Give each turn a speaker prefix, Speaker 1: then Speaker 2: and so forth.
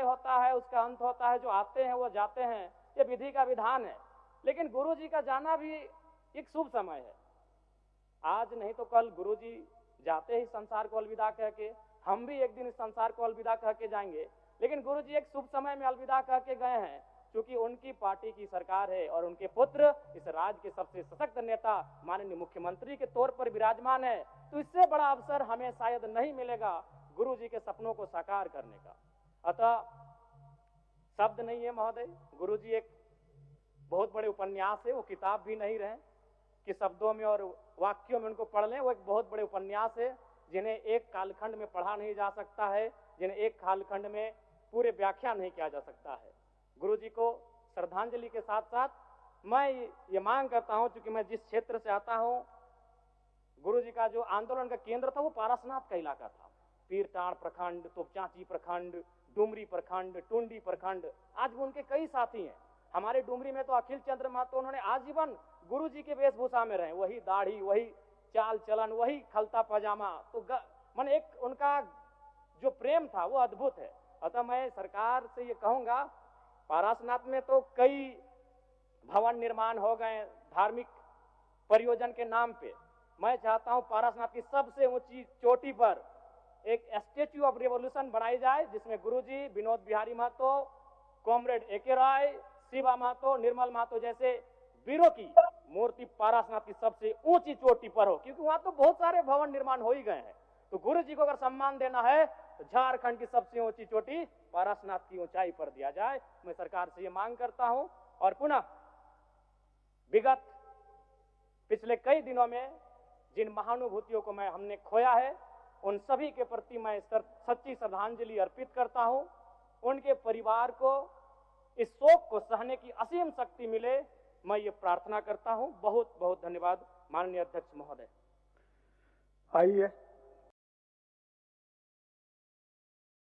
Speaker 1: उदय होता है, उसका अंत होता है, जो आते हैं वो जाते हैं, ये विधि का विधान है। लेकिन गुरु जी का जाना भी एक शुभ समय है। आज नहीं तो कल गुरु जी जाते ही संसार को अलविदा कह के, हम भी एक दिन इस संसार को अलविदा कह के जाएंगे। लेकिन गुरु जी एक शुभ समय में अलविदा कह के गए हैं, क्योंकि उनकी पार्टी की सरकार है और उनके पुत्र इस राज्य के सबसे सशक्त नेता माननीय मुख्यमंत्री के तौर पर विराजमान है। तो इससे बड़ा अवसर हमें शायद नहीं मिलेगा गुरु जी के सपनों को साकार करने का। अतः शब्द नहीं है महोदय, गुरु जी एक बहुत बड़े उपन्यास है, वो किताब भी नहीं रहे कि शब्दों में और वाक्यों में उनको पढ़ लें। वो एक बहुत बड़े उपन्यास है जिन्हें एक कालखंड में पढ़ा नहीं जा सकता है, जिन्हें एक कालखंड में पूरे व्याख्या नहीं किया जा सकता है। गुरु जी को श्रद्धांजलि के साथ साथ मैं ये मांग करता हूं, क्योंकि मैं जिस क्षेत्र से आता हूं, गुरु जी का जो आंदोलन का केंद्र था वो पारसनाथ का इलाका था। पीरटाण प्रखंड, तोपचांची प्रखंड, डुमरी प्रखंड, टुंडी प्रखंड, आज भी उनके कई साथी हैं। हमारे डुमरी में तो अखिल चंद्र महतो, उन्होंने आजीवन गुरु जी के वेशभूषा में रहे, वही दाढ़ी, वही चाल चलन, वही खलता पजामा। तो मन एक उनका जो प्रेम था वो अद्भुत है। अतः मैं सरकार से ये कहूंगा, पारसनाथ में तो कई भवन निर्माण हो गए धार्मिक परियोजन के नाम पे। मैं चाहता हूं पारसनाथ की सबसे ऊंची चोटी पर एक स्टेच्यू ऑफ रिवॉल्यूशन बनाई जाए, जिसमें गुरुजी, विनोद बिहारी महतो, कॉमरेड एके राय, शिवा महतो, निर्मल महतो जैसे वीरों की मूर्ति पारसनाथ की सबसे ऊंची चोटी पर हो, क्योंकि वहां तो बहुत सारे भवन निर्माण हो ही गए हैं। तो गुरु जी को अगर सम्मान देना है तो झारखंड की सबसे ऊंची चोटी पारसनाथ की ऊंचाई पर दिया जाए। मैं सरकार से ये मांग करता हूं। और पुनः विगत पिछले कई दिनों में जिन महानुभूतियों को हमने खोया है, उन सभी के प्रति मैं सच्ची श्रद्धांजलि अर्पित करता हूं। उनके परिवार को इस शोक को सहने की असीम शक्ति मिले, मैं ये प्रार्थना करता हूं। बहुत बहुत धन्यवाद माननीय अध्यक्ष महोदय।
Speaker 2: आइए